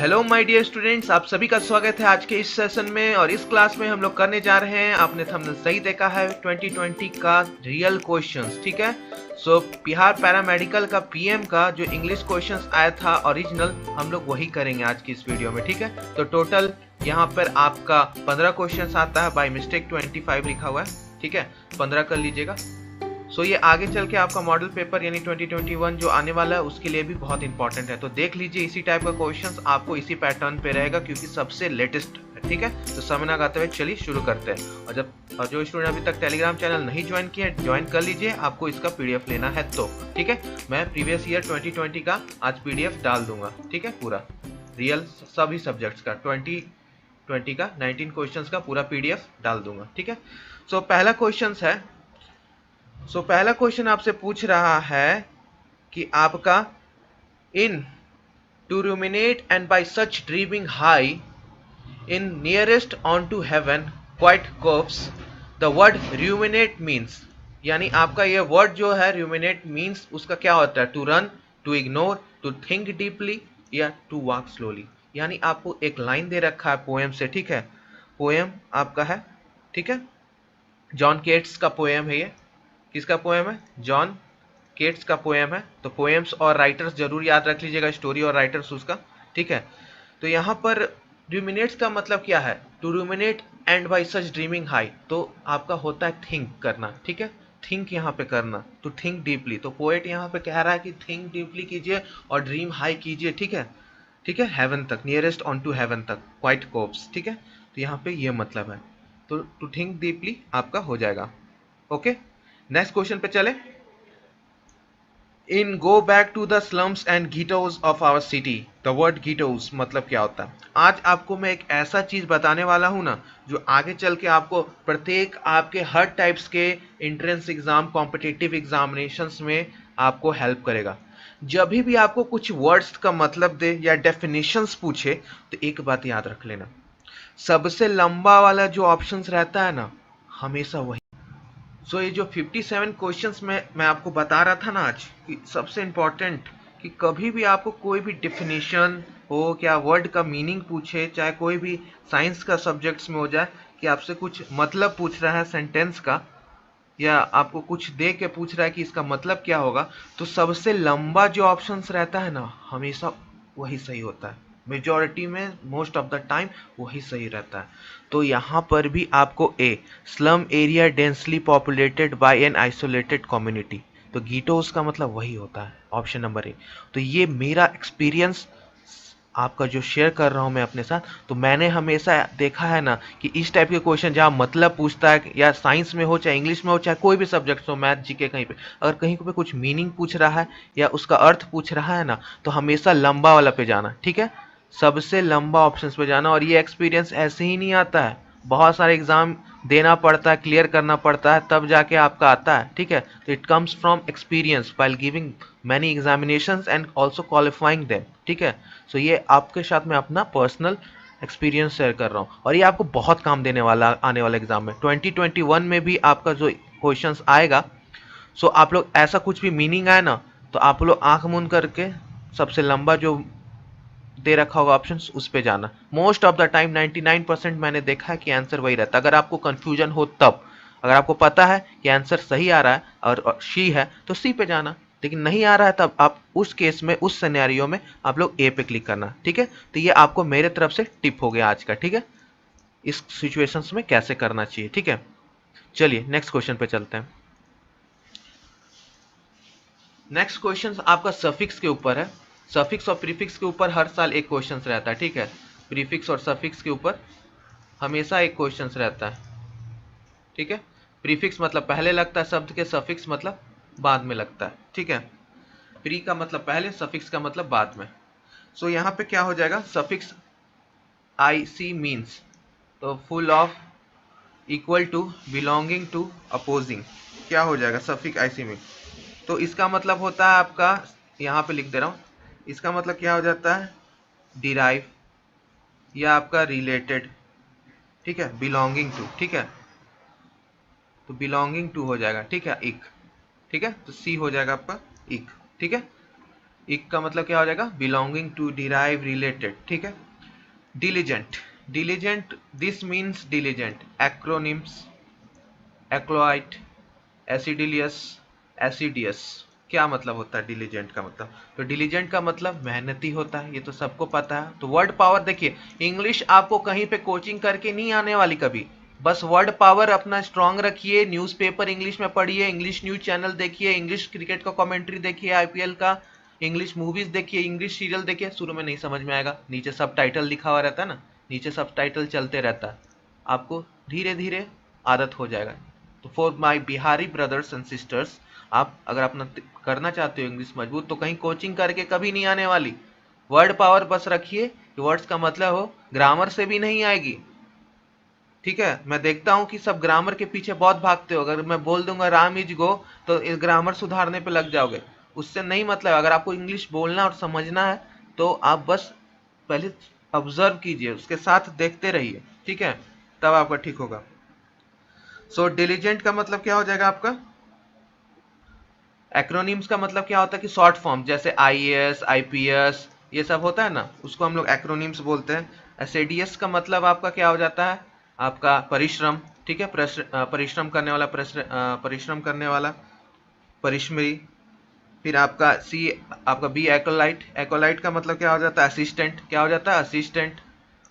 Hello my dear students, आप सभी का स्वागत है आज के इस सेशन में। और इस क्लास में हम लोग करने जा रहे हैं, आपने थंबनेल सही देखा है, 2020 का रियल क्वेश्चंस। ठीक है, सो बिहार पैरामेडिकल का पीएम का जो इंग्लिश क्वेश्चंस आया था ओरिजिनल, हम लोग वही करेंगे आज की इस वीडियो में। ठीक है, तो टोटल यहाँ पर आपका 15 क्वेश्चंस आता है, बाय मिस्टेक 25 लिखा हुआ है। ठीक है, 15 कर लीजिएगा। सो ये आगे चल के आपका मॉडल पेपर यानी 2021 जो आने वाला है उसके लिए भी बहुत इंपॉर्टेंट है, तो देख लीजिए इसी टाइप का क्वेश्चंस आपको इसी पैटर्न पे रहेगा क्योंकि सबसे लेटेस्ट है। ठीक है, तो समय ना गाते हुए चलिए शुरू करते हैं। और जो स्टूडेंट अभी तक टेलीग्राम चैनल नहीं ज्वाइन किया ज्वाइन कर लीजिए, आपको इसका पीडीएफ लेना है तो। ठीक है, मैं प्रीवियस ईयर 2020 का आज पीडीएफ डाल दूंगा। ठीक है, पूरा रियल सभी सब्जेक्ट्स का 2020 का 19 क्वेश्चंस का पूरा पीडीएफ डाल दूंगा। ठीक है, सो पहला क्वेश्चन है, पहला क्वेश्चन आपसे पूछ रहा है कि आपका इन to ruminate and by such dreaming high in nearest onto heaven quite curves the word ruminate means, यानी आपका ये वर्ड जो है ruminate means उसका क्या होता है, to run, to ignore, to think deeply या टू वॉक स्लोली। यानी आपको एक लाइन दे रखा है पोएम से। ठीक है, पोएम आपका है, ठीक है, जॉन केट्स का पोएम है ये। किसका पोएम है? जॉन केट्स का पोएम है। तो पोएम्स और राइटर्स जरूर याद रख लीजिएगा, स्टोरी और राइटर्स उसका। ठीक है, तो यहाँ पर रूमिनेट्स का मतलब क्या है, to ruminate and by such dreaming high, तो आपका होता है थिंक करना। ठीक है, थिंक यहाँ पे करना, तो थिंक डीपली। तो पोएट यहाँ पे कह रहा है कि थिंक डीपली कीजिए और ड्रीम हाई कीजिए। ठीक है, ठीक है, हेवन तक, नियरेस्ट ऑन टू हेवन तक, क्वाइट कोप्स। ठीक है, तो यहाँ पे ये मतलब है, तो टू थिंक डीपली आपका हो जाएगा। ओके, नेक्स्ट क्वेश्चन पे चले। In go back to the slums and ghettos of our city, the word ghettos मतलब क्या होता है? आज आपको मैं एक ऐसा चीज बताने वाला हूं ना जो आगे चल के आपको प्रत्येक आपके हर टाइप्स के एंट्रेंस एग्जाम, कॉम्पिटिटिव एग्जामिनेशंस में आपको हेल्प करेगा। जब भी आपको कुछ वर्ड्स का मतलब दे या डेफिनेशंस पूछे तो एक बात याद रख लेना, सबसे लंबा वाला जो ऑप्शंस रहता है ना, हमेशा वही। ये जो 57 क्वेश्चंस में मैं आपको बता रहा था ना आज, कि सबसे इम्पोर्टेंट कि कभी भी आपको कोई भी डिफिनीशन हो, क्या वर्ड का मीनिंग पूछे, चाहे कोई भी साइंस का सब्जेक्ट्स में हो जाए कि आपसे कुछ मतलब पूछ रहा है सेंटेंस का, या आपको कुछ दे के पूछ रहा है कि इसका मतलब क्या होगा, तो सबसे लंबा जो ऑप्शंस रहता है ना, हमेशा वही सही होता है। मेजॉरिटी में मोस्ट ऑफ द टाइम वही सही रहता है। तो यहाँ पर भी आपको A, slum area densely populated by an isolated community, तो गीटोस का मतलब वही होता है, ऑप्शन नंबर ए। तो ये मेरा एक्सपीरियंस आपका जो शेयर कर रहा हूं मैं अपने साथ, तो मैंने हमेशा देखा है ना कि इस टाइप के क्वेश्चन जहां मतलब पूछता है, या साइंस में हो, चाहे इंग्लिश में हो, चाहे कोई भी सब्जेक्ट हो, मैथ जीके, कहीं पे अगर कहीं पे कुछ मीनिंग पूछ रहा है या उसका अर्थ पूछ रहा है ना, तो हमेशा लंबा वाला पे जाना। ठीक है, सबसे लंबा ऑप्शन पे जाना। और ये एक्सपीरियंस ऐसे ही नहीं आता है, बहुत सारे एग्जाम देना पड़ता है, क्लियर करना पड़ता है, तब जाके आपका आता है। ठीक है, तो it comes from experience while giving many examinations and also qualifying them. ठीक है, सो ये आपके साथ में अपना पर्सनल एक्सपीरियंस शेयर कर रहा हूँ, और ये आपको बहुत काम देने वाला आने वाले एग्जाम में। 2021 में भी आपका जो क्वेश्चंस आएगा, आप लोग ऐसा कुछ भी मीनिंग आए ना, तो आप लोग आंख मूंद करके सबसे लंबा जो दे रखा होगा ऑप्शन उस पे जाना। मोस्ट ऑफ द टाइम 99% मैंने देखा है कि आंसर वही रहता है। अगर आपको कंफ्यूजन हो तब, अगर आपको पता है कि आंसर सही आ रहा है और सी है तो सी पे जाना, लेकिन नहीं आ रहा है तब आप उस केस में, उस सिनेरियो में आप लोग ए पे क्लिक करना। ठीक है, तो ये आपको मेरे तरफ से टिप हो गया आज का। ठीक है, इस सिचुएशंस में कैसे करना चाहिए। ठीक है, चलिए नेक्स्ट क्वेश्चन पे चलते हैं। नेक्स्ट क्वेश्चन आपका सफिक्स के ऊपर है। सफिक्स और प्रीफिक्स के ऊपर हर साल एक क्वेश्चन रहता है। ठीक है, प्रीफिक्स और सफिक्स के ऊपर हमेशा एक क्वेश्चन रहता है। ठीक है, प्रीफिक्स मतलब पहले लगता है शब्द के, सफिक्स मतलब बाद में लगता है। ठीक है, प्री का मतलब पहले, सफिक्स का मतलब बाद में। यहाँ पे क्या हो जाएगा, सफिक्स आई सी मीन्स, तो full of, equal to, belonging to, opposing, क्या हो जाएगा सफिक्स आई सी मीन। तो इसका मतलब होता है आपका, यहाँ पे लिख दे रहा हूँ, इसका मतलब क्या हो जाता है, डिराइव या आपका रिलेटेड। ठीक है, बिलोंगिंग टू। ठीक है, तो बिलोंगिंग टू हो जाएगा। ठीक है, इक। ठीक है, तो सी हो जाएगा आपका इक। ठीक है, इक का मतलब क्या हो जाएगा, बिलोंगिंग टू, डिराइव, रिलेटेड, ठीक है। Diligent, diligent this means diligent, acronyms, exploit, assiduous, assiduous. क्या मतलब होता है डिलीजेंट का मतलब, तो डिलीजेंट का मतलब मेहनती होता है, ये तो सबको पता है। तो वर्ड पावर देखिए, इंग्लिश आपको कहीं पे कोचिंग करके नहीं आने वाली कभी, बस वर्ड पावर अपना स्ट्रांग रखिए, न्यूज़पेपर इंग्लिश में पढ़िए, इंग्लिश न्यूज चैनल देखिए, इंग्लिश क्रिकेट का कमेंट्री देखिए, आईपीएल का, इंग्लिश मूवीज देखिए, इंग्लिश सीरियल देखिए। शुरू में नहीं समझ में आएगा, नीचे सब टाइटल लिखा हुआ रहता है ना, नीचे सब टाइटल चलते रहता है, आपको धीरे धीरे आदत हो जाएगा। तो for my Bihari brothers and sisters, आप अगर अपना करना चाहते हो इंग्लिश मजबूत, तो कहीं कोचिंग करके कभी नहीं आने वाली। वर्ड पावर बस रखिए कि वर्ड्स का मतलब हो, ग्रामर से भी नहीं आएगी, ठीक है। मैं देखता हूं कि सब ग्रामर के पीछे बहुत भागते हो, अगर मैं बोल दूंगा राम इज गो तो इस ग्रामर सुधारने पे लग जाओगे, उससे नहीं मतलब। अगर आपको इंग्लिश बोलना और समझना है तो आप बस पहले ऑब्जर्व कीजिए, उसके साथ देखते रहिए, ठीक है, तब आपका ठीक होगा। सो डिलीजेंट का मतलब क्या हो जाएगा आपका, एक्रोनिम्स का मतलब क्या होता है कि शॉर्ट फॉर्म, जैसे आईएएस, आईपीएस, ये सब होता है ना, उसको हम लोग एक्रोनिम्स बोलते हैं। एसएडीएस का मतलब आपका क्या हो जाता है, आपका परिश्रम, ठीक है, परिश्रम करने वाला, परिश्रम करने वाला, परिश्रमी। फिर आपका सी, आपका बी एकोलाइट, एकोलाइट का मतलब क्या हो जाता है, असिस्टेंट, क्या हो जाता है, असिस्टेंट।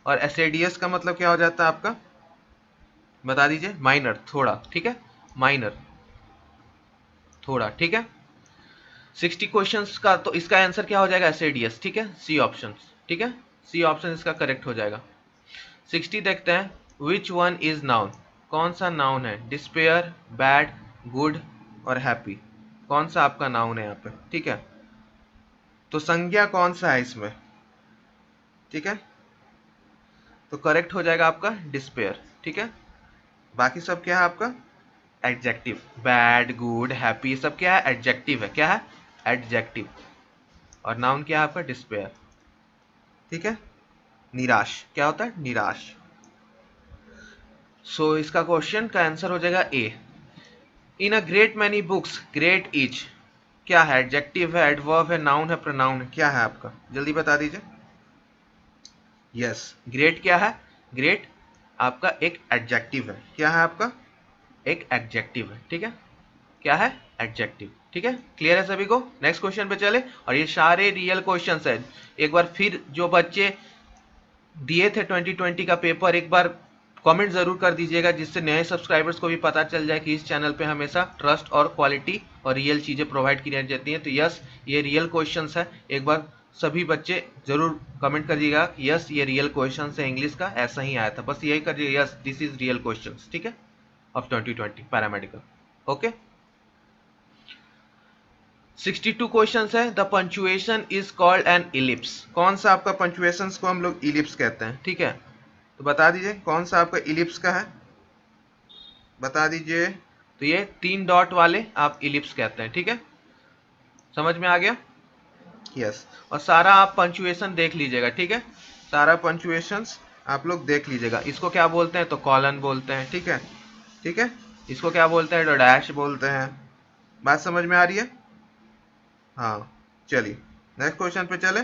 और एसएडीएस का मतलब क्या हो जाता है आपका, बता दीजिए, माइनर, थोड़ा, ठीक है, माइनर, थोड़ा, ठीक है। 60 क्वेश्चंस का, तो इसका आंसर क्या हो जाएगा, एसएडीएस, ठीक है, सी ऑप्शन, ठीक है, सी ऑप्शन इसका करेक्ट हो जाएगा। 60 देखते हैं, विच वन इज नाउन, कौन सा नाउन है, डिस्पेयर, बैड, गुड और हैप्पी, कौन सा आपका नाउन है यहाँ पे, ठीक है। तो संज्ञा कौन सा है इसमें, ठीक है, तो करेक्ट हो जाएगा आपका डिस्पेयर, ठीक है। बाकी सब क्या है आपका, एडजेक्टिव, बैड, गुड, हैप्पी, सब क्या है, एडजेक्टिव है, क्या है, एडजेक्टिव। और नाउन क्या है आपका, डिस्पेयर, ठीक है। निराश, क्या होता है, निराश। सो इसका क्वेश्चन का आंसर हो जाएगा A. In a great many books, great is क्या है, एडजेक्टिव है, एडवर्ब है, नाउन है, प्रोनाउन है, क्या है आपका, जल्दी बता दीजिए। यस, ग्रेट क्या है, ग्रेट आपका एक एडजेक्टिव है, क्या है आपका, एक एडजेक्टिव है, ठीक है, क्या है, एडजेक्टिव, ठीक है। क्लियर है सभी को, नेक्स्ट क्वेश्चन पे चले। और ये सारे रियल क्वेश्चंस है। एक बार फिर जो बच्चे दिए थे 2020 का पेपर, एक बार कमेंट जरूर कर दीजिएगा, जिससे नए सब्सक्राइबर्स को भी पता चल जाए कि इस चैनल पे हमेशा ट्रस्ट और क्वालिटी और रियल चीजें प्रोवाइड की जाती हैं। तो यस, ये रियल क्वेश्चंस है, एक बार सभी बच्चे जरूर कमेंट करिएगा, यस ये रियल क्वेश्चंस है, इंग्लिश का ऐसा ही आया था, बस यही करिए, yes this is real questions, ठीक है, ऑफ 2020 पैरामेडिकल। ओके, 62 क्वेश्चंस है। The punctuation is called an ellipse, कौन सा आपका पंचुएशन को हम लोग इलिप्स कहते हैं, ठीक है। तो बता दीजिए कौन सा आपका इलिप्स का है, बता दीजिए। तो ये 3 डॉट वाले आप इलिप्स कहते हैं, ठीक है, समझ में आ गया, यस। और सारा आप पंचुएशन देख लीजिएगा, ठीक है, सारा पंचुएशंस आप लोग देख लीजिएगा। इसको क्या बोलते हैं, तो कॉलन बोलते हैं, ठीक है, ठीक है। इसको क्या बोलते हैं, तो डैश बोलते हैं। बात समझ में आ रही है, हाँ। चलिए नेक्स्ट क्वेश्चन पे चले,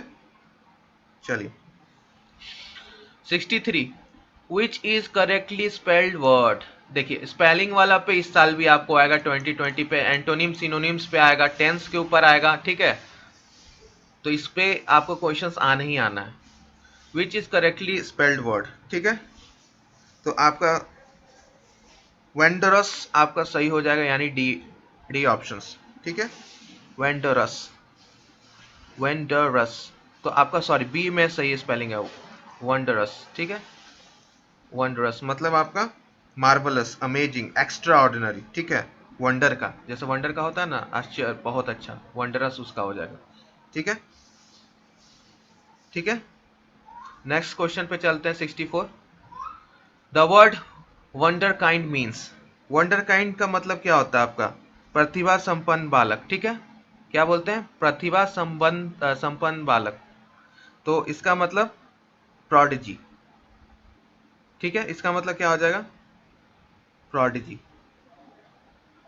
चलिए। 63 which is correctly spelled word, देखिए स्पेलिंग वाला पे इस साल भी आपको आएगा 2020 पे, एंटोनिम सिनोनिम्स पे आएगा, टेंस के ऊपर आएगा, ठीक है। तो इस पे आपको क्वेश्चंस आना ही आना है। Which is correctly spelled word, ठीक है, तो आपका वेंडरस आपका सही हो जाएगा, यानी डी, डी ऑप्शंस, ठीक है, वेंडरस, वेंडरस। तो आपका सॉरी बी में सही स्पेलिंग है, वंडरस, ठीक है, वंडरस मतलब आपका मार्वलस, अमेजिंग, एक्स्ट्रा ऑर्डिनरी, ठीक है। वंडर का, जैसे वंडर का होता है ना, आश्चर्य, बहुत अच्छा, वंडरस उसका हो जाएगा, ठीक है, ठीक है। नेक्स्ट क्वेश्चन पे चलते हैं, 64। The word wonder kind means, wonder kind का मतलब क्या होता है आपका, प्रतिभा संपन्न बालक, ठीक है, क्या बोलते हैं, प्रतिभा संपन्न बालक। तो इसका मतलब प्रोडिजी, ठीक है, इसका मतलब क्या हो जाएगा, प्रोडिजी।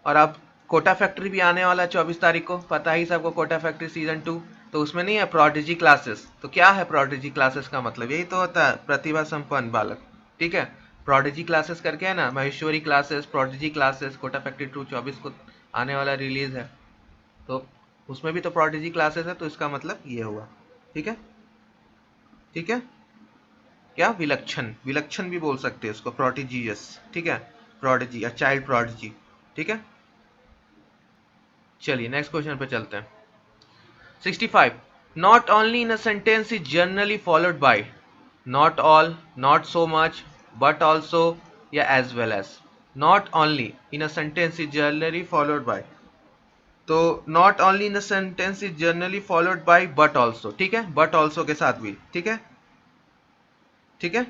और अब कोटा फैक्ट्री भी आने वाला है 24 तारीख को, पता ही सबको, कोटा फैक्ट्री सीजन 2। तो उसमें नहीं है प्रोडिजी क्लासेस। तो क्या है प्रोडिजी क्लासेस का मतलब? यही तो होता है प्रतिभा संपन्न बालक, ठीक है। प्रोडिजी क्लासेस करके है ना, Maheshwari classes, prodigy classes, Kota factory 2 24 को आने वाला रिलीज है, तो उसमें भी तो प्रोडिजी क्लासेस है, तो इसका मतलब ये हुआ, ठीक है। ठीक है, क्या विलक्षण, विलक्षण भी बोल सकते हैं इसको, प्रोडिजियस, ठीक है, प्रोडिजी या चाइल्ड प्रोडिजी, ठीक है। चलिए नेक्स्ट क्वेश्चन पे चलते हैं। 65. Not only in a sentence is generally followed by, not all, not so much, but also, या as well as. Not only in a sentence is generally followed by, तो not only in a sentence is generally followed by but also, ठीक है, but also के साथ भी, ठीक है, ठीक है,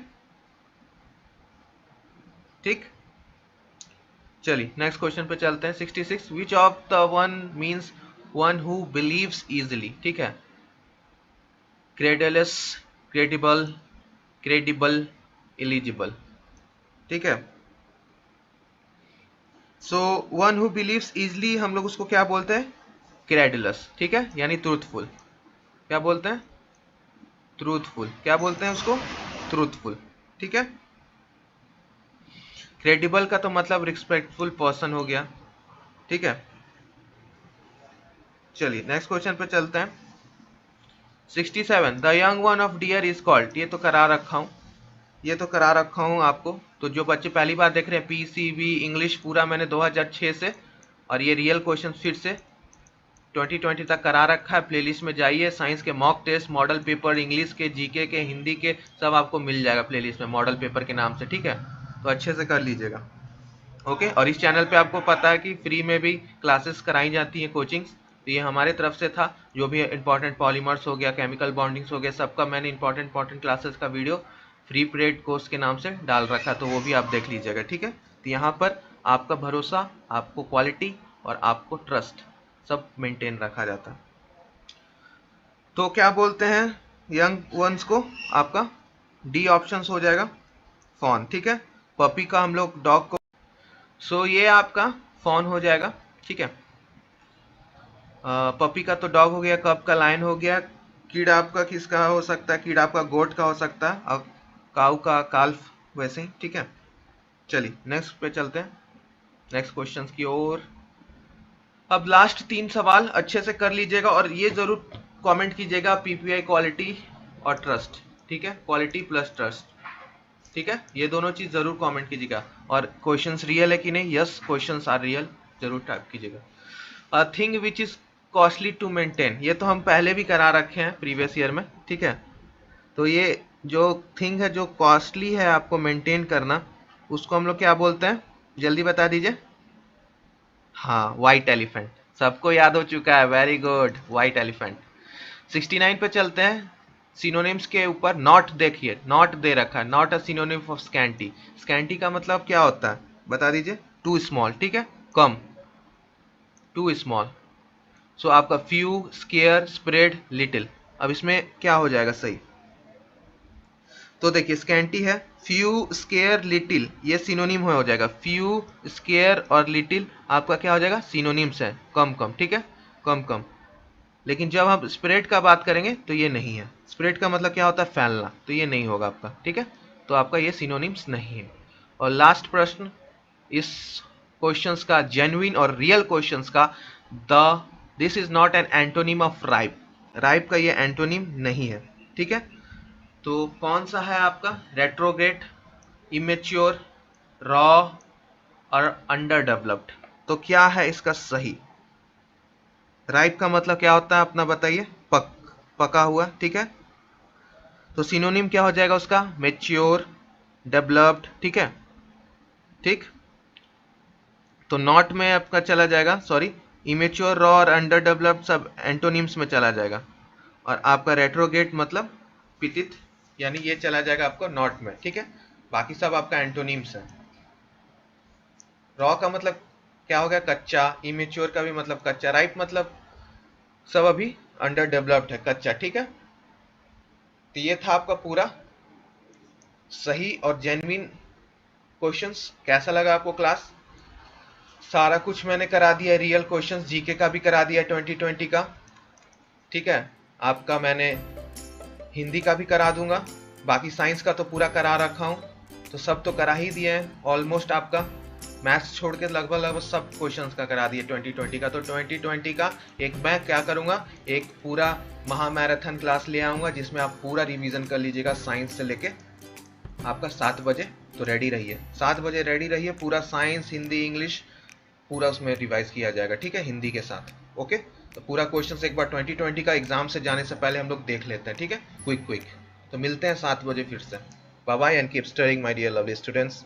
ठीक। चलिए नेक्स्ट क्वेश्चन पे चलते हैं। 66. Which of the one means one who believes easily, ठीक है, क्रेडलस, क्रेडिबल, क्रेडिबल, एलिजिबल, ठीक है। So one who believes easily हम लोग उसको क्या बोलते हैं? क्रेडुलस, ठीक है, यानी ट्रूथफुल। क्या बोलते हैं? ट्रूथफुल। क्या बोलते हैं उसको? ट्रूथफुल, ठीक है। क्रेडिबल का तो मतलब रिस्पेक्टफुल पर्सन हो गया, ठीक है। चलिए नेक्स्ट क्वेश्चन पे चलते हैं। 67. The young one of dear is called, ये तो करा रखा हूं, ये तो करा रखा हूं आपको। तो जो बच्चे पहली बार देख रहे हैं, पीसीबी इंग्लिश पूरा मैंने 2006 से, और ये रियल क्वेश्चन फिर से 2020 तक करा रखा है। प्लेलिस्ट में जाइए, साइंस के mock test, model paper, English के, जीके के, हिंदी के, सब आपको मिल जाएगा प्लेलिस्ट में मॉडल पेपर के नाम से, ठीक है। तो अच्छे से कर लीजिएगा, ओके। और इस चैनल पे आपको पता है कि फ्री में भी क्लासेस कराई जाती हैं, कोचिंग्स। तो ये हमारे तरफ से था, जो भी इंपॉर्टेंट पॉलीमर्स हो गया, केमिकल बॉन्डिंग्स हो गया, सबका मैंने इंपॉर्टेंट क्लासेस का वीडियो फ्री पीरियड कोर्स के नाम से डाल रखा, तो वो भी आप देख लीजिएगा, ठीक है। तो यहाँ पर आपका भरोसा, आपको क्वालिटी और आपको ट्रस्ट सब मेंटेन रखा जाता है। तो क्या बोलते हैं यंग वंस को? आपका डी ऑप्शन हो जाएगा, फॉन, ठीक है। पपी का हम लोग डॉग को, सो ये आपका फॉन हो जाएगा, ठीक है। पपी का तो डॉग हो गया, कप का लायन हो गया, कीड़ आपका किसका हो सकता है? कीड़ आपका गोट का हो सकता है, और काऊ का काल्फ, वैसे ही, ठीक है। चलिए नेक्स्ट पे चलते हैं, नेक्स्ट क्वेश्चंस की ओर। अब लास्ट 3 सवाल अच्छे से कर लीजिएगा, और ये जरूर कमेंट कीजिएगा पीपीआई क्वालिटी और ट्रस्ट, ठीक है, क्वालिटी प्लस ट्रस्ट, ठीक है, ये दोनों चीज जरूर कमेंट कीजिएगा। और क्वेश्चंस रियल है कि नहीं? यस, क्वेश्चंस आर रियल, जरूर टाइप कीजिएगा। A thing which is costly to maintain, ये तो हम पहले भी करा रखे हैं प्रीवियस ईयर में, ठीक है। तो ये जो थिंग है जो कॉस्टली है आपको मेंटेन करना, उसको हम लोग क्या बोलते हैं? जल्दी बता दीजिए। हाँ, व्हाइट एलिफेंट, सबको याद हो चुका है, वेरी गुड, व्हाइट एलिफेंट। 69 पे चलते हैं। सिनोनिम्स के ऊपर नॉट देखिए, नॉट दे रखा है, not a synonym of scanty. Scanty का मतलब क्या होता है बता दीजिए? टू स्मॉल, ठीक है, कम, टू स्मॉल। सो आपका फ्यू, स्केयर, स्प्रेड, लिटिल। अब इसमें क्या हो जाएगा सही? तो देखिए स्कैंटी है, फ्यू, स्केयर, लिटिल, ये सिनोनिम हो जाएगा। फ्यू, स्केयर और लिटिल आपका क्या हो जाएगा? सिनोनिम्स है, कम कम, ठीक है, कम कम। लेकिन जब हम स्प्रेड का बात करेंगे तो ये नहीं है। स्प्रेड का मतलब क्या होता है? फैलना, तो ये नहीं होगा आपका, ठीक है। तो आपका ये सिनोनिम्स नहीं है। और लास्ट प्रश्न इस क्वेश्चंस का, जेन्युइन और रियल क्वेश्चंस का, the this is not an antonym of ripe. Ripe का ये एंटोनिम नहीं है, ठीक है। तो कौन सा है आपका? रेट्रोग्रेड, इमेच्योर, रॉ और अंडर डेवलप्ड। तो क्या है इसका सही? राइप का मतलब क्या होता है अपना बताइए? पका हुआ, ठीक है। तो सिनोनिम क्या हो जाएगा उसका? मेच्योर, डेवलप्ड, ठीक है, ठीक। तो नॉट में आपका चला जाएगा, सॉरी, इमेच्योर, रॉ और अंडर डेवलप्ड सब एंटोनिम्स में चला जाएगा। और आपका रेट्रोगेट मतलब पितित, यानी ये चला जाएगा आपको नॉट में, ठीक है। बाकी सब आपका एंटोनिम्स है। रॉ का मतलब क्या हो गया? कच्चा। इमेच्योर का भी मतलब कच्चा। राइप मतलब सब अभी अंडर डेवलप्ड है, कच्चा, ठीक है। तो ये था आपका पूरा सही और जेन्युइन क्वेश्चंस। कैसा लगा आपको क्लास? सारा कुछ मैंने करा दिया, रियल क्वेश्चंस, जीके का भी करा दिया 2020 का, ठीक है। आपका मैंने हिंदी का भी करा दूंगा, बाकी साइंस का तो पूरा करा रखा हूँ, तो सब तो करा ही दिए हैं ऑलमोस्ट। आपका मैथ्स छोड़ के लगभग लगभग सब क्वेश्चंस का करा दिए 2020 का। तो 2020 का एक मैं क्या करूँगा, एक पूरा महामैराथन क्लास ले आऊँगा जिसमें आप पूरा रिवीजन कर लीजिएगा साइंस से लेके आपका 7 बजे। तो रेडी रहिए, 7 बजे रेडी रहिए, पूरा साइंस हिंदी इंग्लिश पूरा उसमें रिवाइज किया जाएगा, ठीक है, हिंदी के साथ। ओके, तो पूरा क्वेश्चन एक बार 2020 का एग्जाम से जाने से पहले हम लोग देख लेते हैं, ठीक है, क्विक क्विक। तो मिलते हैं 7 बजे फिर से। Bye bye and keep studying my dear lovely students.